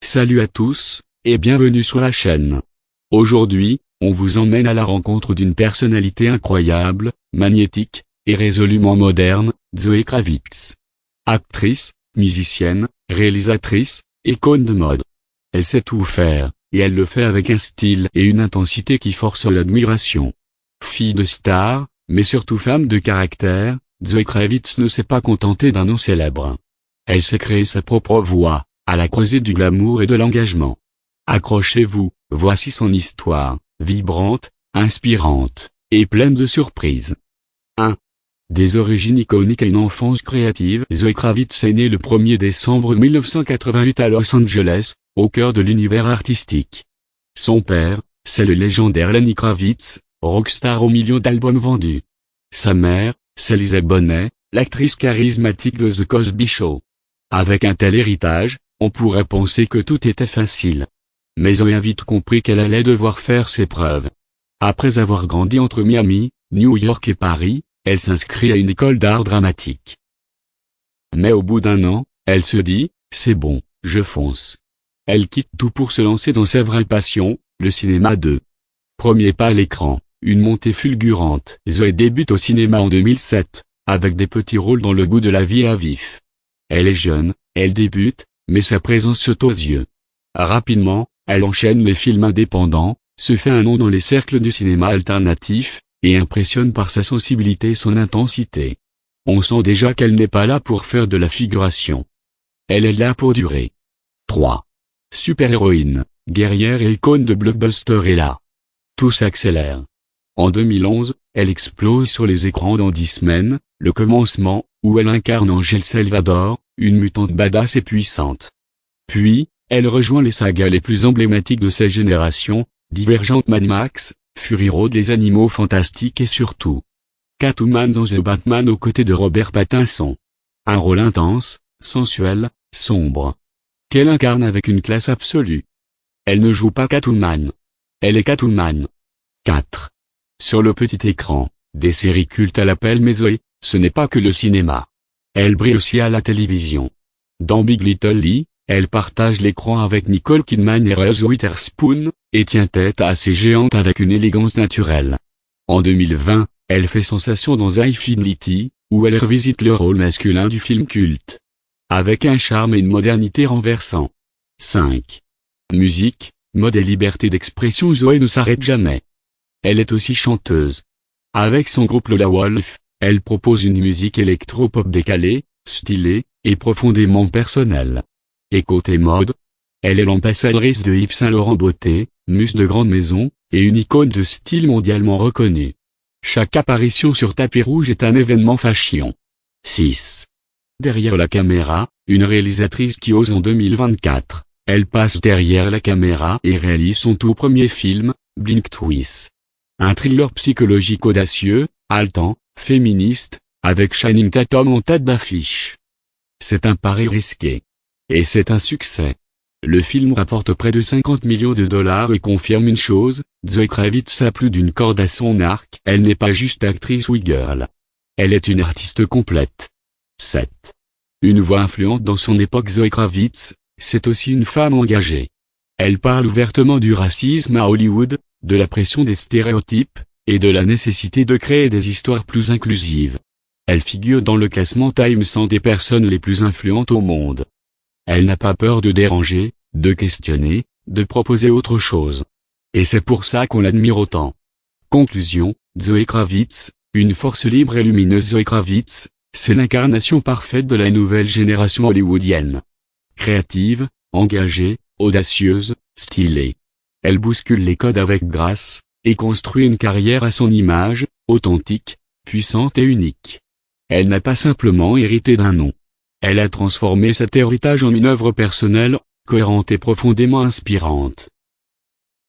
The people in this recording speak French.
Salut à tous, et bienvenue sur la chaîne. Aujourd'hui, on vous emmène à la rencontre d'une personnalité incroyable, magnétique, et résolument moderne, Zoé Kravitz. Actrice, musicienne, réalisatrice, icône de mode. Elle sait tout faire, et elle le fait avec un style et une intensité qui forcent l'admiration. Fille de star, mais surtout femme de caractère, Zoé Kravitz ne s'est pas contentée d'un nom célèbre. Elle s'est créée sa propre voix, à la croisée du glamour et de l'engagement. Accrochez-vous, voici son histoire, vibrante, inspirante, et pleine de surprises. 1. Des origines iconiques à une enfance créative. Zoé Kravitz est née le 1er décembre 1988 à Los Angeles, au cœur de l'univers artistique. Son père, c'est le légendaire Lenny Kravitz, rockstar aux millions d'albums vendus. Sa mère, c'est Lisa Bonet, l'actrice charismatique de The Cosby Show. Avec un tel héritage, on pourrait penser que tout était facile. Mais Zoé a vite compris qu'elle allait devoir faire ses preuves. Après avoir grandi entre Miami, New York et Paris, elle s'inscrit à une école d'art dramatique. Mais au bout d'un an, elle se dit, c'est bon, je fonce. Elle quitte tout pour se lancer dans sa vraie passion, le cinéma. Premier pas à l'écran, une montée fulgurante. Zoé débute au cinéma en 2007, avec des petits rôles dans Le goût de la vie à vif. Elle est jeune, elle débute, mais sa présence saute aux yeux. Rapidement, elle enchaîne les films indépendants, se fait un nom dans les cercles du cinéma alternatif, et impressionne par sa sensibilité et son intensité. On sent déjà qu'elle n'est pas là pour faire de la figuration. Elle est là pour durer. 3. Super-héroïne, guerrière et icône de blockbuster est là. Tout s'accélère. En 2011, elle explose sur les écrans dans 10 semaines, Le Commencement, où elle incarne Angel Salvador, une mutante badass et puissante. Puis, elle rejoint les sagas les plus emblématiques de sa génération, Divergente, Mad Max, Fury Road, Les Animaux Fantastiques et surtout Catwoman dans The Batman aux côtés de Robert Pattinson. Un rôle intense, sensuel, sombre, qu'elle incarne avec une classe absolue. Elle ne joue pas Catwoman. Elle est Catwoman. 4. Sur le petit écran, des séries cultes à l'appel. Mais Zoé, ce n'est pas que le cinéma. Elle brille aussi à la télévision. Dans Big Little Lie, elle partage l'écran avec Nicole Kidman et Reese Witherspoon, et tient tête à ces géantes avec une élégance naturelle. En 2020, elle fait sensation dans Infinity, où elle revisite le rôle masculin du film culte. Avec un charme et une modernité renversants. 5. Musique, mode et liberté d'expression. Zoé ne s'arrête jamais. Elle est aussi chanteuse. Avec son groupe Lola Wolf, elle propose une musique électro-pop décalée, stylée, et profondément personnelle. Et côté mode, elle est l'ambassadrice de Yves Saint Laurent Beauté, muse de grande maison, et une icône de style mondialement reconnue. Chaque apparition sur tapis rouge est un événement fashion. 6. Derrière la caméra, une réalisatrice qui ose en 2024. Elle passe derrière la caméra et réalise son tout premier film, Blink Twist. Un thriller psychologique audacieux, haletant, féministe, avec Channing Tatum en tête d'affiche. C'est un pari risqué. Et c'est un succès. Le film rapporte près de 50 millions de dollars et confirme une chose, Zoé Kravitz a plus d'une corde à son arc. Elle n'est pas juste actrice ou girl. Elle est une artiste complète. 7. Une voix influente dans son époque. Zoé Kravitz, c'est aussi une femme engagée. Elle parle ouvertement du racisme à Hollywood, de la pression des stéréotypes, et de la nécessité de créer des histoires plus inclusives. Elle figure dans le classement Time 100 des personnes les plus influentes au monde. Elle n'a pas peur de déranger, de questionner, de proposer autre chose. Et c'est pour ça qu'on l'admire autant. Conclusion, Zoé Kravitz, une force libre et lumineuse. Zoé Kravitz, c'est l'incarnation parfaite de la nouvelle génération hollywoodienne. Créative, engagée, audacieuse, stylée. Elle bouscule les codes avec grâce, et construit une carrière à son image, authentique, puissante et unique. Elle n'a pas simplement hérité d'un nom. Elle a transformé cet héritage en une œuvre personnelle, cohérente et profondément inspirante.